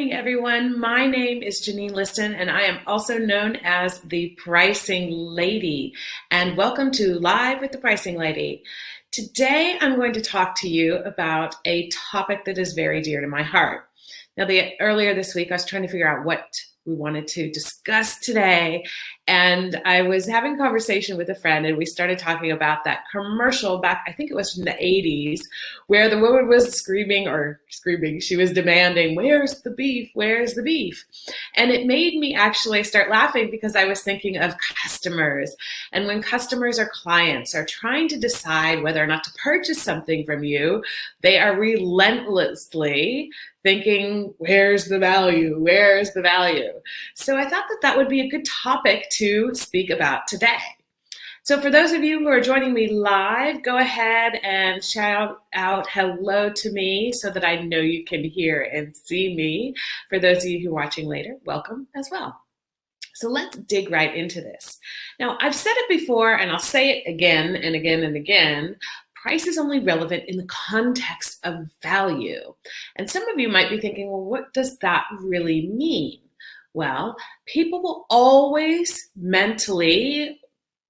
morning, everyone. My name is Janine Liston, and I am also known as the Pricing Lady. And welcome to Live with the Pricing Lady. Today, I'm going to talk to you about a topic that is very dear to my heart. Now, earlier this week, I was trying to figure out what we wanted to discuss today, and I was having a conversation with a friend, and we started talking about that commercial back, I think it was from the 80s, where the woman was screaming, she was demanding, "Where's the beef? Where's the beef?" And it made me actually start laughing because I was thinking of customers. And when customers or clients are trying to decide whether or not to purchase something from you, they are relentlessly thinking, where's the value? Where's the value? So I thought that that would be a good topic to speak about today. So for those of you who are joining me live, go ahead and shout out hello to me so that I know you can hear and see me. For those of you who are watching later, welcome as well. So let's dig right into this. Now, I've said it before, and I'll say it again and again and again. Price is only relevant in the context of value. And some of you might be thinking, well, what does that really mean? Well, people will always mentally,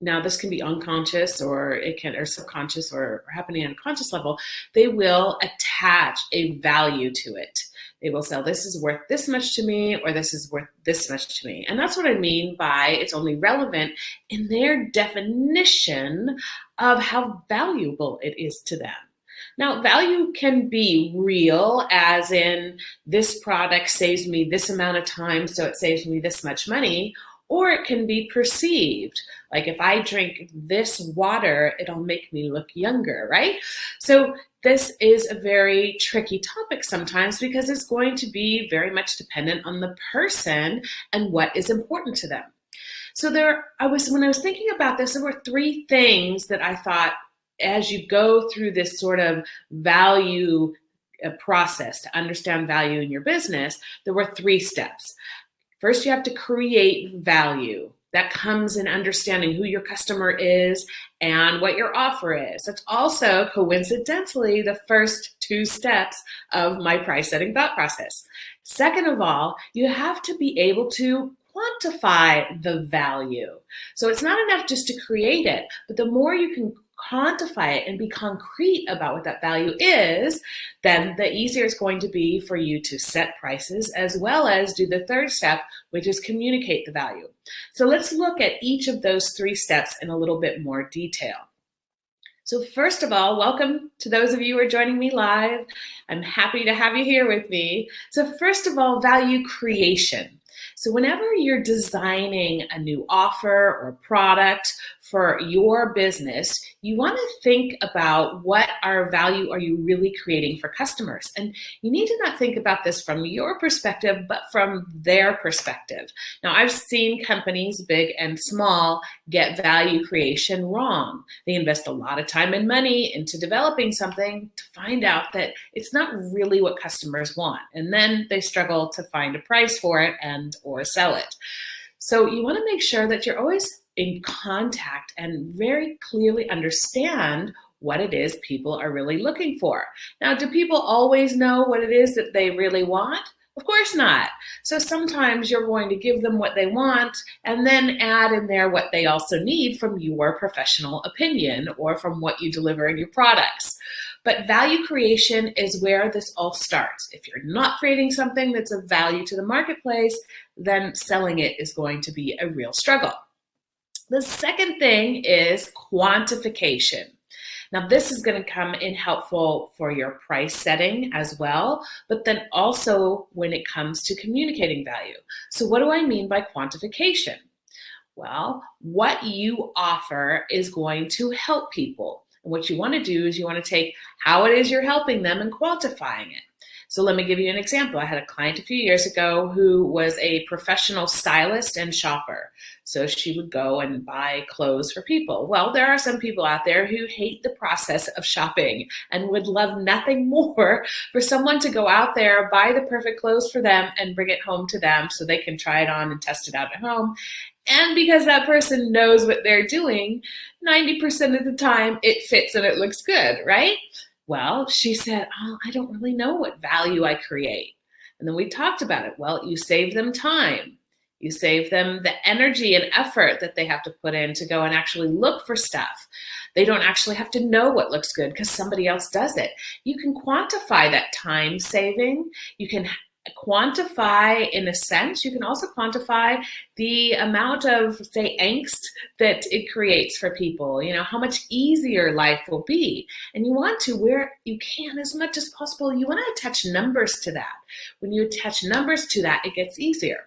now this can be unconscious or subconscious or happening on a conscious level, they will attach a value to it. They will say, this is worth this much to me, or this is worth this much to me. And that's what I mean by it's only relevant in their definition of how valuable it is to them. Now, value can be real, as in this product saves me this amount of time, so it saves me this much money, or it can be perceived. Like if I drink this water, it'll make me look younger, right? So this is a very tricky topic sometimes because it's going to be very much dependent on the person and what is important to them. So when I was thinking about this, there were three things that I thought as you go through this sort of value process to understand value in your business, there were three steps. First, you have to create value. That comes in understanding who your customer is and what your offer is. That's also, coincidentally, the first two steps of my price setting thought process. Second of all, you have to be able to quantify the value. So it's not enough just to create it, but the more you can quantify it and be concrete about what that value is, then the easier it's going to be for you to set prices as well as do the third step, which is communicate the value. So let's look at each of those three steps in a little bit more detail. So first of all, welcome to those of you who are joining me live. I'm happy to have you here with me. So first of all, value creation. So whenever you're designing a new offer or product for your business, you want to think about what value are you really creating for customers. And you need to not think about this from your perspective, but from their perspective. Now, I've seen companies, big and small, get value creation wrong. They invest a lot of time and money into developing something to find out that it's not really what customers want. And then they struggle to find a price for it or sell it. So you want to make sure that you're always in contact and very clearly understand what it is people are really looking for. Now, do people always know what it is that they really want? Of course not. So sometimes you're going to give them what they want and then add in there what they also need from your professional opinion or from what you deliver in your products. But value creation is where this all starts. If you're not creating something that's of value to the marketplace, then selling it is going to be a real struggle. The second thing is quantification. Now, this is going to come in helpful for your price setting as well, but then also when it comes to communicating value. So what do I mean by quantification? Well, what you offer is going to help people. And what you want to do is you want to take how it is you're helping them and quantifying it. So let me give you an example. I had a client a few years ago who was a professional stylist and shopper. So she would go and buy clothes for people. Well, there are some people out there who hate the process of shopping and would love nothing more for someone to go out there, buy the perfect clothes for them and bring it home to them so they can try it on and test it out at home. And because that person knows what they're doing, 90% of the time it fits and it looks good, right? Well, she said, I don't really know what value I create. And then we talked about it. Well, you save them time. You save them the energy and effort that they have to put in to go and actually look for stuff. They don't actually have to know what looks good because somebody else does it. You can quantify that time saving. You can quantify, in a sense, you can also quantify the amount of, say, angst that it creates for people, how much easier life will be. And you want to, where you can, as much as possible, you want to attach numbers to that. When you attach numbers to that, it gets easier.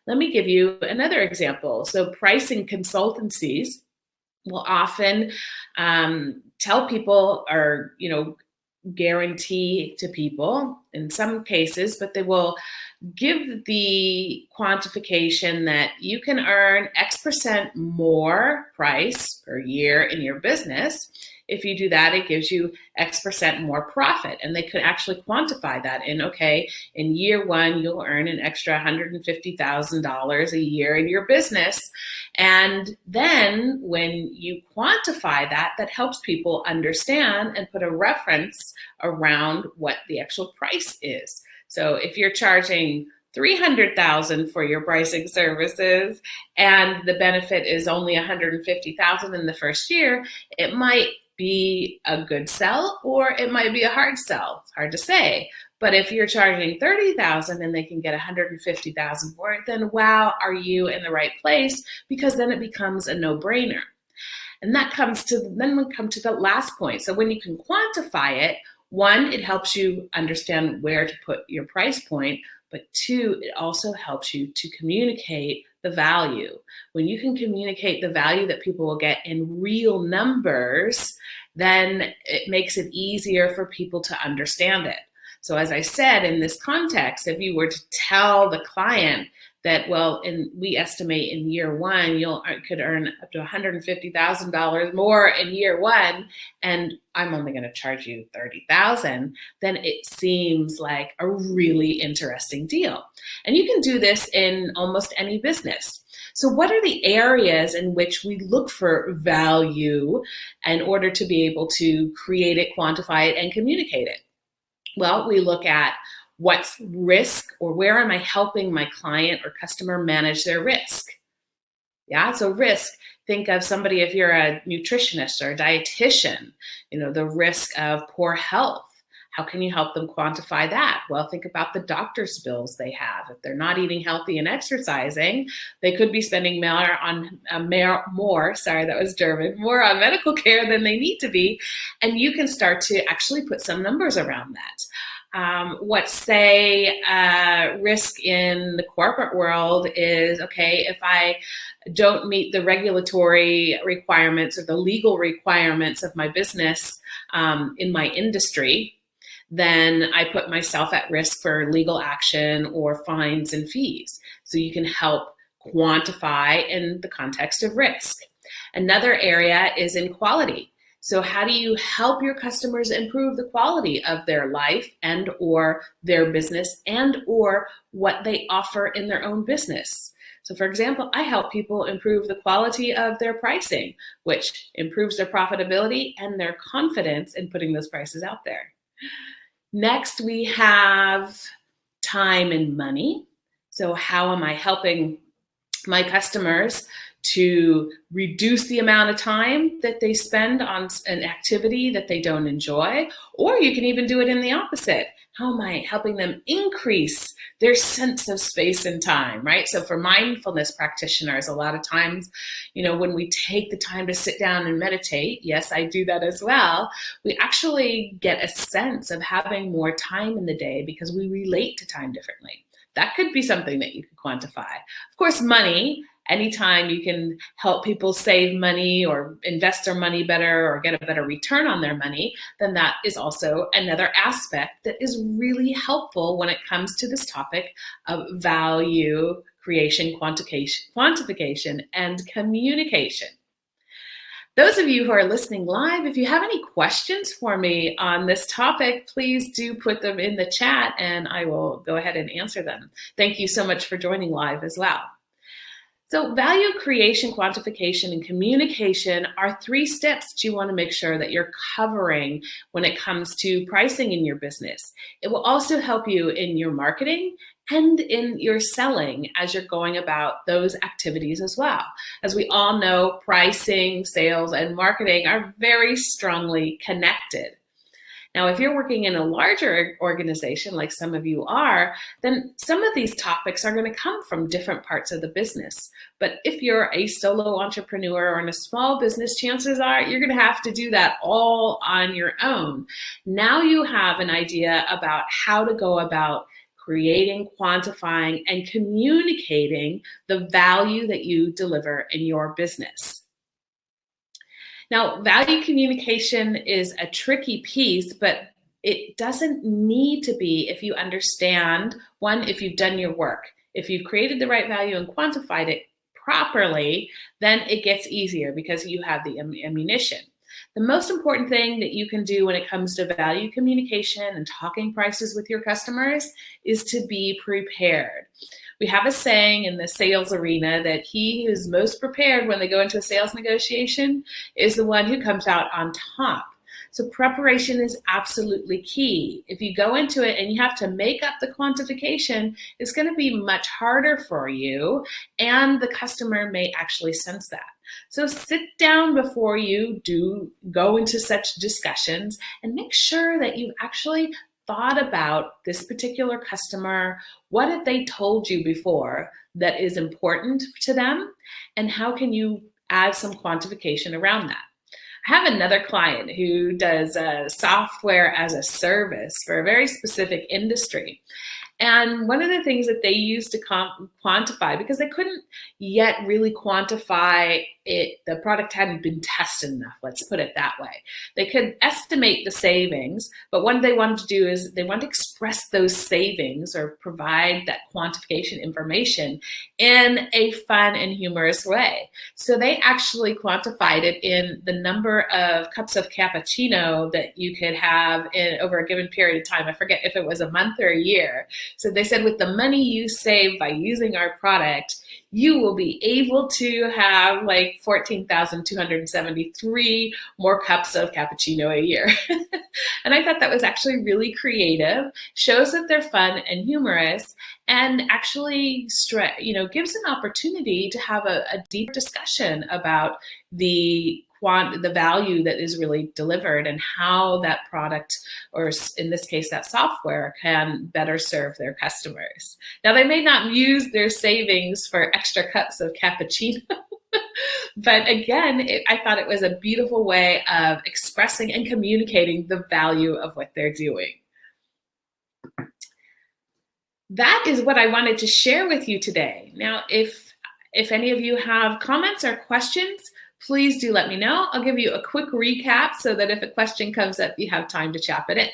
Let me give you another example. So pricing consultancies will often tell people, or, guarantee to people in some cases, but they will give the quantification that you can earn X% more price per year in your business. If you do that, it gives you X% more profit. And they could actually quantify that in year one, you'll earn an extra $150,000 a year in your business. And then when you quantify that, that helps people understand and put a reference around what the actual price is. So if you're charging $300,000 for your pricing services and the benefit is only $150,000 in the first year, it might be a good sell or it might be a hard sell. It's hard to say. But if you're charging $30,000 and they can get $150,000 for it, then wow, are you in the right place? Because then it becomes a no-brainer. And then we come to the last point. So when you can quantify it, one, it helps you understand where to put your price point, but two, it also helps you to communicate the value. When you can communicate the value that people will get in real numbers, then it makes it easier for people to understand it. So as I said, in this context, if you were to tell the client that, we estimate in year one, you could earn up to $150,000 more in year one, and I'm only going to charge you $30,000, then it seems like a really interesting deal. And you can do this in almost any business. So what are the areas in which we look for value in order to be able to create it, quantify it, and communicate it? Well, we look at what's risk, or where am I helping my client or customer manage their risk? Yeah, so risk, think of somebody, if you're a nutritionist or a dietitian, the risk of poor health. How can you help them quantify that? Well, think about the doctor's bills they have. If they're not eating healthy and exercising, they could be spending more on more on medical care than they need to be. And you can start to actually put some numbers around that. Risk in the corporate world is, if I don't meet the regulatory requirements or the legal requirements of my business in my industry, then I put myself at risk for legal action or fines and fees. So you can help quantify in the context of risk. Another area is in quality. So how do you help your customers improve the quality of their life and or their business and or what they offer in their own business? So for example, I help people improve the quality of their pricing, which improves their profitability and their confidence in putting those prices out there. Next, we have time and money. So how am I helping my customers to reduce the amount of time that they spend on an activity that they don't enjoy? Or you can even do it in the opposite. How am I helping them increase their sense of space and time, right? So for mindfulness practitioners, a lot of times, when we take the time to sit down and meditate, yes, I do that as well, we actually get a sense of having more time in the day because we relate to time differently. That could be something that you could quantify. Of course, money. Anytime you can help people save money or invest their money better or get a better return on their money, then that is also another aspect that is really helpful when it comes to this topic of value creation, quantification, and communication. Those of you who are listening live, if you have any questions for me on this topic, please do put them in the chat and I will go ahead and answer them. Thank you so much for joining live as well. So value creation, quantification, and communication are 3 steps that you want to make sure that you're covering when it comes to pricing in your business. It will also help you in your marketing and in your selling as you're going about those activities as well. As we all know, pricing, sales, and marketing are very strongly connected. Now, if you're working in a larger organization, like some of you are, then some of these topics are going to come from different parts of the business. But if you're a solo entrepreneur or in a small business, chances are you're going to have to do that all on your own. Now you have an idea about how to go about creating, quantifying, and communicating the value that you deliver in your business. Now, value communication is a tricky piece, but it doesn't need to be if you understand, one, if you've done your work. If you've created the right value and quantified it properly, then it gets easier because you have the ammunition. The most important thing that you can do when it comes to value communication and talking prices with your customers is to be prepared. We have a saying in the sales arena that he who's most prepared when they go into a sales negotiation is the one who comes out on top. So preparation is absolutely key. If you go into it and you have to make up the quantification, it's going to be much harder for you, and the customer may actually sense that. So sit down before you do go into such discussions and make sure that you've actually thought about this particular customer. What have they told you before that is important to them? And how can you add some quantification around that? I have another client who does software as a service for a very specific industry. And one of the things that they used to quantify, because they couldn't yet really quantify it, the product hadn't been tested enough, let's put it that way. They could estimate the savings, but what they wanted to do is they wanted to express those savings or provide that quantification information in a fun and humorous way. So they actually quantified it in the number of cups of cappuccino that you could have in over a given period of time. I forget if it was a month or a year. So they said, with the money you save by using our product, you will be able to have like 14,273 more cups of cappuccino a year. And I thought that was actually really creative, shows that they're fun and humorous, and actually gives an opportunity to have a deeper discussion about the value that is really delivered and how that product, or in this case, that software, can better serve their customers. Now, they may not use their savings for extra cups of cappuccino, but again, I thought it was a beautiful way of expressing and communicating the value of what they're doing. That is what I wanted to share with you today. Now, if any of you have comments or questions, please do let me know. I'll give you a quick recap so that if a question comes up, you have time to type it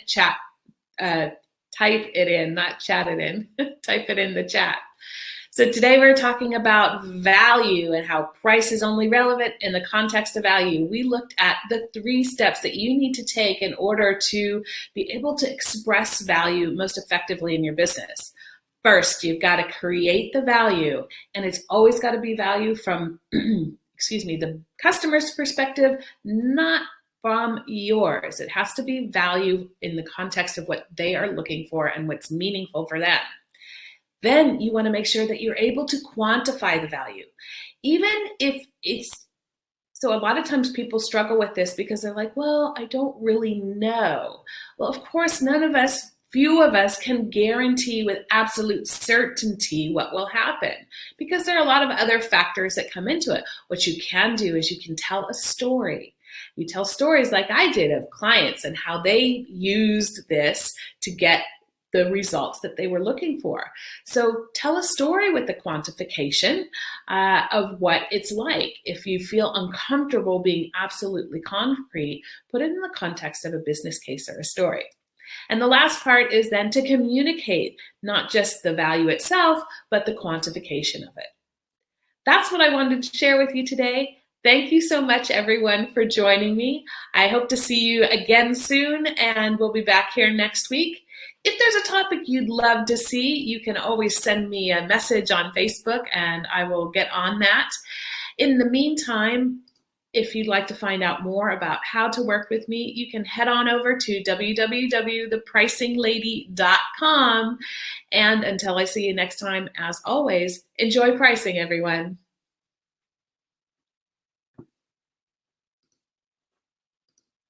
in, not chat it in, type it in the chat. So today we're talking about value and how price is only relevant in the context of value. We looked at the 3 steps that you need to take in order to be able to express value most effectively in your business. First, you've got to create the value, and it's always got to be value from the customer's perspective, not from yours. It has to be value in the context of what they are looking for and what's meaningful for them. Then you want to make sure that you're able to quantify the value. Even if so a lot of times people struggle with this because they're like, well, I don't really know. Well, of course, few of us can guarantee with absolute certainty what will happen, because there are a lot of other factors that come into it. What you can do is you can tell a story. You tell stories like I did of clients and how they used this to get the results that they were looking for. So tell a story with the quantification of what it's like. If you feel uncomfortable being absolutely concrete, put it in the context of a business case or a story. And the last part is then to communicate not just the value itself, but the quantification of it. That's what I wanted to share with you today. Thank you so much, everyone, for joining me. I hope to see you again soon, and we'll be back here next week. If there's a topic you'd love to see, you can always send me a message on Facebook and I will get on that. In the meantime, if you'd like to find out more about how to work with me, you can head on over to www.thepricinglady.com. And until I see you next time, as always, enjoy pricing, everyone.